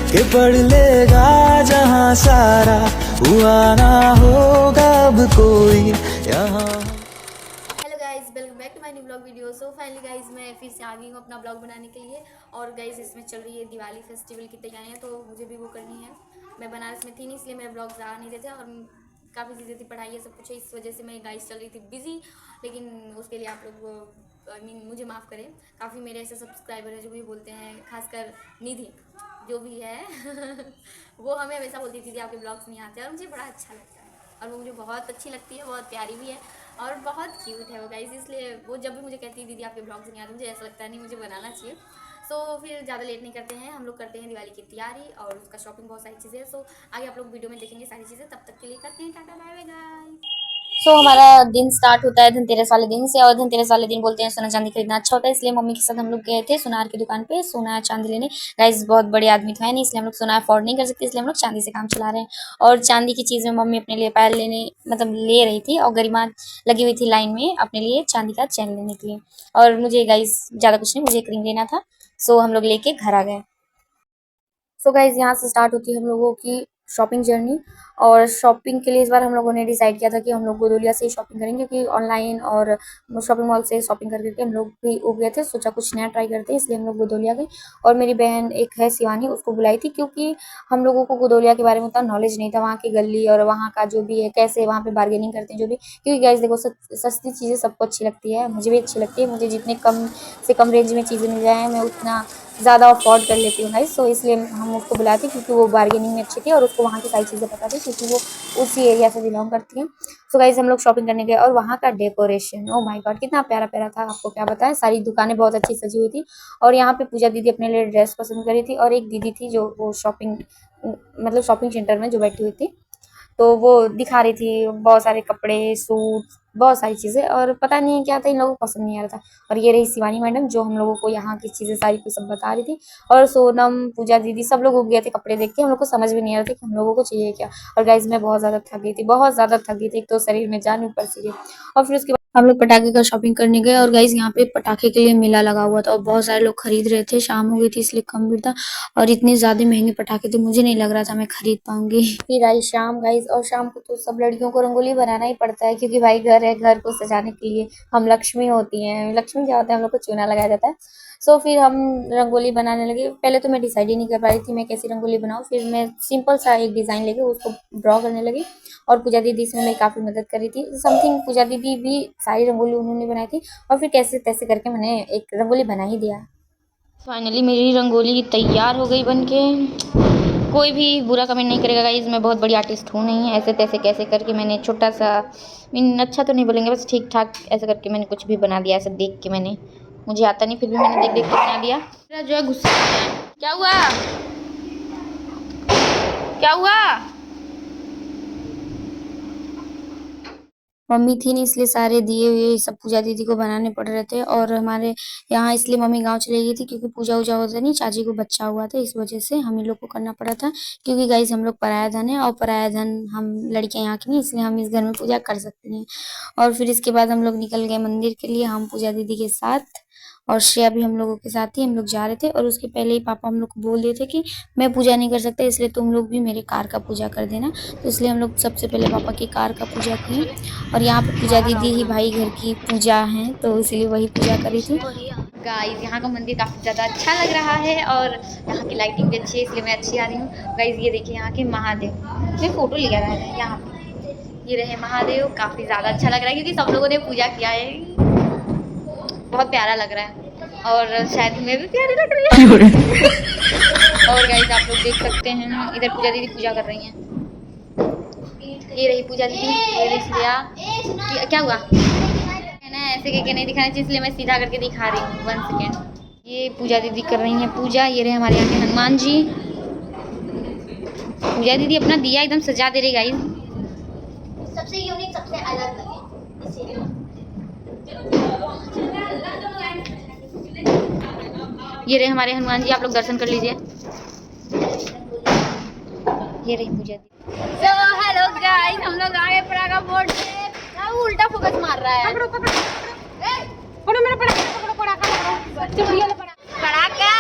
Hello guys, welcome back to my new blog video. So finally guys मैं फिर से आ गई हूँ अपना ब्लॉग बनाने के लिए। और गाइज इसमें चल रही है दिवाली फेस्टिवल की तैयारियाँ, तो मुझे भी वो करनी है। मैं बनारस में थी नहीं, इसलिए मेरे ब्लॉग्स आ नहीं रहे थे और काफ़ी चीज़ें थी, पढ़ाई है, सब कुछ है, इस वजह से मैं गाइज चल रही थी बिजी। लेकिन उसके लिए आप लोग मुझे माफ़ करें। काफ़ी मेरे ऐसे सब्सक्राइबर हैं जो भी बोलते हैं, खासकर निधि जो भी है वो हमें हमेशा बोलती थी आपके ब्लॉग्स नहीं आते, और मुझे बड़ा अच्छा लगता है और वो मुझे बहुत अच्छी लगती है, बहुत प्यारी भी है और बहुत क्यूट है वो गाइस। इसलिए वो जब भी मुझे कहती है दीदी आपके ब्लॉग्स नहीं आते, मुझे ऐसा लगता है नहीं मुझे बनाना चाहिए। सो फिर ज़्यादा लेट नहीं करते हैं, हम लोग करते हैं दिवाली की तैयारी और उसका शॉपिंग, बहुत सारी चीज़ें। सो आगे आप लोग वीडियो में देखेंगे सारी चीज़ें, तब तक के लिए करते हैं टाटा बाय बाय गाइस। सो हमारा दिन स्टार्ट होता है धनतेरस वाले दिन से, और धनतेरस वाले दिन बोलते हैं सोना चांदी खरीदना अच्छा होता है, इसलिए मम्मी के साथ हम लोग गए थे सुनार की दुकान पे सोना चांदी लेने। गाइस बहुत बड़े आदमी तो है नहीं, इसलिए हम लोग सोना अफोर्ड नहीं कर सकते, इसलिए हम लोग चांदी से काम चला रहे हैं। और चांदी की चीज़ में मम्मी अपने लिए पायल लेने मतलब ले रही थी, और गरिमा लगी हुई थी लाइन में अपने लिए चांदी का चैन लेने के लिए। और मुझे गाइस ज़्यादा कुछ नहीं, मुझे एक रिंग लेना था, सो हम लोग लेके घर आ गए। सो गाइज यहाँ से स्टार्ट होती है हम लोगों की शॉपिंग जर्नी। और शॉपिंग के लिए इस बार हम लोगों ने डिसाइड किया था कि हम लोग गोदोलिया से ही शॉपिंग करेंगे, क्योंकि ऑनलाइन और शॉपिंग मॉल से शॉपिंग करके हम लोग भी उब गए थे। सोचा कुछ नया ट्राई करते हैं, इसलिए हम लोग गोदोलिया गए। और मेरी बहन एक है शिवानी, उसको बुलाई थी, क्योंकि हम लोगों को गोदोलिया के बारे में उतना नॉलेज नहीं था, वहाँ की गली और वहाँ का जो भी है, कैसे वहाँ पे बार्गेनिंग करते हैं जो भी। क्योंकि गाइज देखो, सस्ती चीज़ें सबको अच्छी लगती है, मुझे भी अच्छी लगती है। मुझे जितने कम से कम रेंज में चीज़ें मिल जाए मैं उतना ज़्यादा अफोर्ड कर लेती हूँ गाइस। सो इसलिए हम उसको बुलाए थे, क्योंकि वो बार्गेनिंग में अच्छी थी और उसको वहाँ की सारी चीज़ें पता थी, क्योंकि वो उसी एरिया से बिलोंग करती हैं। सो गाइस हम लोग शॉपिंग करने गए, और वहाँ का डेकोरेशन, ओ माय गॉड, कितना प्यारा प्यारा था, आपको क्या बताएं। सारी दुकानें बहुत अच्छी सजी हुई थी। और यहाँ पे पूजा दीदी अपने लिए ड्रेस पसंद करी थी, और एक दीदी थी जो वो शॉपिंग मतलब शॉपिंग सेंटर में जो बैठी हुई थी, तो वो दिखा रही थी बहुत सारे कपड़े, सूट, बहुत सारी चीज़ें, और पता नहीं क्या था, इन लोगों को पसंद नहीं आ रहा था। और ये रही शिवानी मैडम, जो हम लोगों को यहाँ की चीज़ें सारी कुछ सब बता रही थी। और सोनम, पूजा दीदी, सब लोग उग गए थे कपड़े देख के, हम लोग को समझ भी नहीं आ रहा था कि हम लोगों को चाहिए क्या। और गाइज मैं बहुत ज़्यादा थक गई थी, बहुत ज़्यादा थक गई थी, एक तो शरीर में जान ऊपर से। और फिर उसके हम लोग पटाखे का शॉपिंग करने गए। और गाइज यहाँ पे पटाखे के लिए मेला लगा हुआ था, और बहुत सारे लोग खरीद रहे थे, शाम हो गई थी इसलिए कम भीड़ था। और इतने ज़्यादा महंगे पटाखे थे, मुझे नहीं लग रहा था मैं खरीद पाऊंगी। फिर आई शाम गाइज, और शाम को तो सब लड़कियों को रंगोली बनाना ही पड़ता है, क्योंकि भाई घर है, घर को सजाने के लिए हम लक्ष्मी होती हैं। लक्ष्मी क्या होता है, हम लोग को चूना लगाया जाता है। सो फिर हम रंगोली बनाने लगे। पहले तो मैं डिसाइड ही नहीं कर पा रही थी मैं कैसी रंगोली बनाऊँ, फिर मैं सिंपल सा एक डिज़ाइन लेके उसको ड्रॉ करने लगी। और पूजा दीदी इसमें मेरी काफ़ी मदद करी थी, समथिंग पूजा दीदी भी सारी रंगोली उन्होंने बनाई थी। और फिर कैसे तैसे करके मैंने एक रंगोली बना ही दिया। फाइनली मेरी रंगोली तैयार हो गई बनके। कोई भी बुरा कमेंट नहीं करेगा गाइस, मैं बहुत बड़ी आर्टिस्ट हूँ नहीं, ऐसे तैसे कैसे करके मैंने छोटा सा, अच्छा तो नहीं बोलेंगे, बस ठीक ठाक ऐसे करके मैंने कुछ भी बना दिया, ऐसे देख के मैंने, मुझे आता नहीं फिर भी मैंने देख देख के बना दिया। मेरा जो है गुस्सा, क्या हुआ, क्या हुआ। मम्मी थी नहीं, इसलिए सारे दिए हुए सब पूजा दीदी को बनाने पड़ रहे थे। और हमारे यहाँ इसलिए मम्मी गांव चली गई थी, क्योंकि पूजा वूजा होता नहीं, चाची को बच्चा हुआ था, इस वजह से हम ही लोग को करना पड़ा था। क्योंकि गाइस हम लोग पराया धन है, और पराया धन हम लड़कियां यहाँ की नहीं, इसलिए हम इस घर में पूजा कर सकते हैं। और फिर इसके बाद हम लोग निकल गए मंदिर के लिए, हम पूजा दीदी के साथ, और श्रेया भी हम लोगों के साथ ही हम लोग जा रहे थे। और उसके पहले ही पापा हम लोग को बोल दिए थे कि मैं पूजा नहीं कर सकता, इसलिए तुम लोग भी मेरे कार का पूजा कर देना। तो इसलिए हम लोग सबसे पहले पापा की कार का पूजा किए। और यहाँ पे पूजा दीदी ही भाई घर की पूजा है, तो इसलिए वही पूजा करी थी। गाइस यहाँ का मंदिर काफ़ी ज़्यादा अच्छा लग रहा है, और यहाँ की लाइटिंग भी अच्छी है, इसलिए मैं अच्छी आ रही हूँ। गाइस ये देखिए यहाँ के महादेव, मैं फ़ोटो लिया रहा है यहाँ पे, ये रहे महादेव, काफ़ी ज़्यादा अच्छा लग रहा है, क्योंकि सब लोगों ने पूजा किया है, बहुत प्यारा लग रहा है। और शायद मैं भी प्यारी लग रही है। और गाइस आप लोग देख सकते हैं इधर पूजा दीदी पूजा कर रही हैं, ये रही पूजा दीदी, ये रही श्रेया। क्या हुआ है ना, ऐसे करके नहीं दिखाना चाहिए, इसलिए मैं सीधा करके दिखा रही हूँ, 1 सेकेंड। ये पूजा दीदी कर रही हैं पूजा, ये रहे हमारे यहाँ के हनुमान जी। पूजा दीदी अपना दिया एकदम सजा दे रही गाइस, सबसे यूनिक, सबसे अलग लगे। ये रहे हमारे हनुमान जी, आप लोग दर्शन कर लीजिए। ये रही पूजा दी। तो हेलो गाइस, हम लोग आ गए परागा बोर्ड पे। उल्टा फोकस मार रहा है, पकड़ो पकड़ो पकड़ो मेरा परागा, पकड़ो परागा, पकड़ो परागा।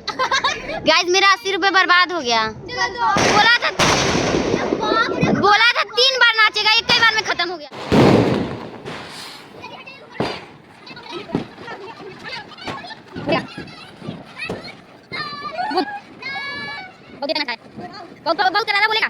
गाइस मेरा 80 रुपए बर्बाद हो गया। बोला था 3 बार नाचेगा, एक ही बार में खत्म हो गया। बहुत करारा बोलेगा।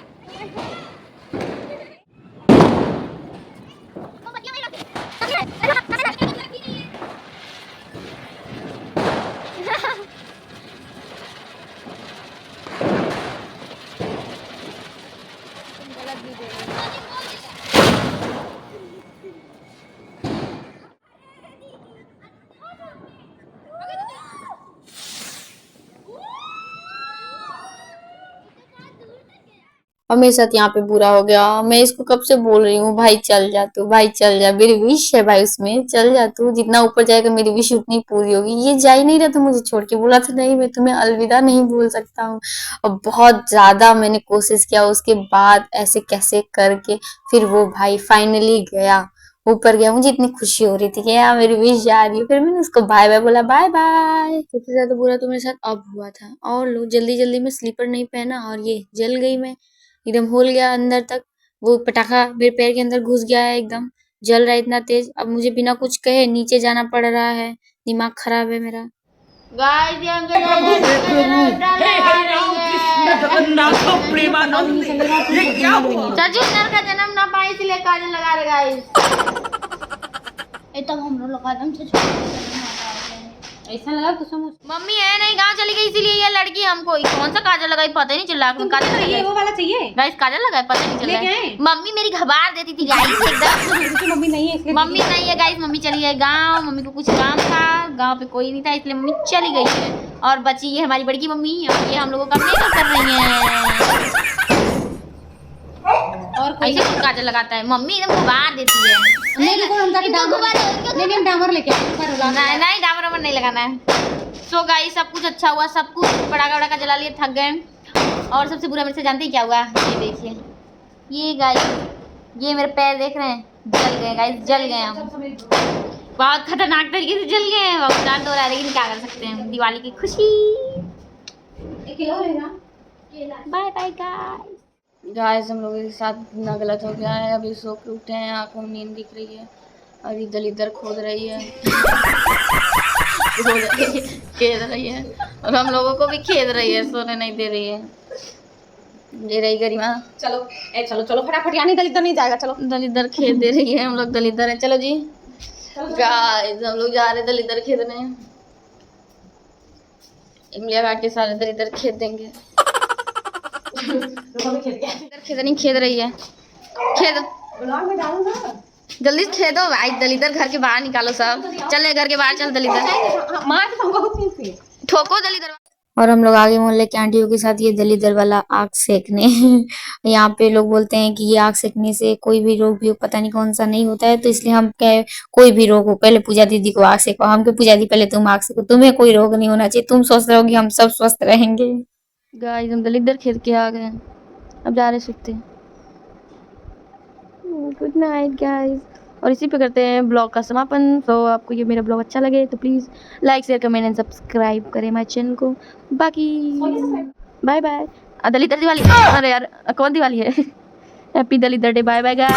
और मेरे साथ यहाँ पे बुरा हो गया। मैं इसको कब से बोल रही हूँ भाई चल जा तू, भाई चल जा, मेरी विश है भाई उसमें, चल जा तू, जितना ऊपर जाएगा मेरी विश उतनी पूरी होगी। ये जा ही नहीं रहा था मुझे छोड़ के, बोला था नहीं मैं तुम्हें अलविदा नहीं बोल सकता हूँ। और बहुत ज्यादा मैंने कोशिश किया, उसके बाद ऐसे कैसे करके फिर वो भाई फाइनली गया, ऊपर गया। मुझे इतनी खुशी हो रही थी कि यार मेरी विश जा रही है। फिर मैंने उसको बाय बाय बोला, बाय बाय। सबसे ज्यादा बुरा तो मेरे साथ अब हुआ था। और लो जल्दी जल्दी में स्लीपर नहीं पहना और ये जल गई मैं, एकदम होल गया अंदर तक। वो पटाखा मेरे पैर के अंदर घुस गया है, एकदम जल रहा है इतना तेज। अब मुझे बिना कुछ कहे नीचे जाना पड़ रहा है, दिमाग खराब है मेरा। गाइस ये का जन्म ना पाए इसलिए काजल लगा रहे गाइस। तब हम लोग लगा दम ऐसा लगा कुछ मम्मी है नहीं गाँव चली गई इसीलिए ये लड़की हमको कौन सा काजल लगाई पता ही नहीं चला। काजल लगाई वो वाला चाहिए गाइस, काजल लगाई पता नहीं चला। मम्मी मेरी घबार देती थी गाइस एकदम। मम्मी नहीं है गाइस, मम्मी चली गई गाँव। मम्मी को कुछ काम था, गाँव पे कोई नहीं था इसलिए मम्मी चली गई है। और बची ये हमारी बड़ी की मम्मी, और ये हम लोगों का मेकअप कर रही है। और ऐसे कुछ काजल लगाता है मम्मी, एकदम घबार देती है। नहीं डामर लेके नहीं डामर नहीं लगाना है। सो गाइस सब कुछ अच्छा हुआ, सब कुछ पटाखा वटाखा जला लिए, थक गए। और सबसे बुरा मेरे से जानते ही क्या हुआ, ये देखिए, ये गाइस ये मेरे पैर देख रहे हैं, जल गए गाइस, जल गए हम बहुत खतरनाक तरीके से जल गए। भगवान तो लेकिन क्या कर सकते हैं, दिवाली की खुशी। बाय बाय गाइस हम लोगों के साथ इतना गलत हो गया है। अभी सो के उठे हैं, आंखों में नींद दिख रही है और इधर इधर खोद रही है खेद रही है, और हम लोगों को भी खेद रही है, सोने नहीं दे रही है। ये रही गरिमा, चलो चलो चलो फटाफट, यानी दलितर नहीं जाएगा, चलो दलितर खेद दे रही है। हम लोग दलितर है, चलो जी गाइस हम लोग जा रहे दलितर खेदने। इमलिया घाट के सारे दलितर खेद देंगे। खेदनी खेद रही है, खेद जल्दी खेदो भाई, दलितर घर के बाहर निकालो सब, चल घर के बाहर चल दलितर ठोको दलितर। और हम लोग आगे मोहल्ले के आंटियों के साथ ये दलितर वाला आग सेकने यहाँ पे लोग बोलते हैं कि ये आग सेकने से कोई भी रोग भी हो, पता नहीं कौन सा नहीं होता है, तो इसलिए हम कहे कोई भी रोग हो पहले पूजा दीदी को आग सेको। हम के पूजा दी पहले तुम आग सेको, तुम्हें कोई रोग नहीं होना चाहिए, तुम स्वस्थ रहोगी हम सब स्वस्थ रहेंगे। गाइस हम दलितर खेद के आ गए, अब जा रहे सकते। गुड नाइट गाइस, और इसी पे करते हैं ब्लॉग का समापन। तो आपको ये मेरा ब्लॉग अच्छा लगे तो please like share comment and subscribe करें माय चैनल को। बाकी बाय बाय। दलितर दिवाली, अरे यार कौन दिवाली है, हैप्पी दलितर डे, बाय बाय गाइस।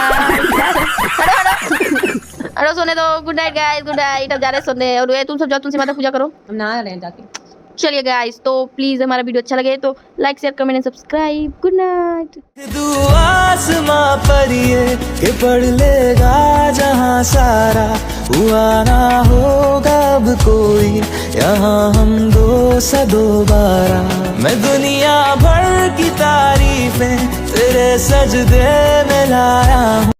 अरे सोने दो, good night guys, good night. अब जा रहे सोने, और ये तुम सब जाओ तुलसी माता पूजा करो, हम नहा रहे हैं जाके। चलिए गाइस, तो प्लीज हमारा वीडियो अच्छा लगे तो like share comment and subscribe. Good night. आसमां पर ये कि पढ़ लेगा जहां सारा, हुआ ना होगा अब कोई यहाँ हम दो सा दोबारा। मैं दुनिया भर की तारीफें तेरे सजदे में लाया हूँ।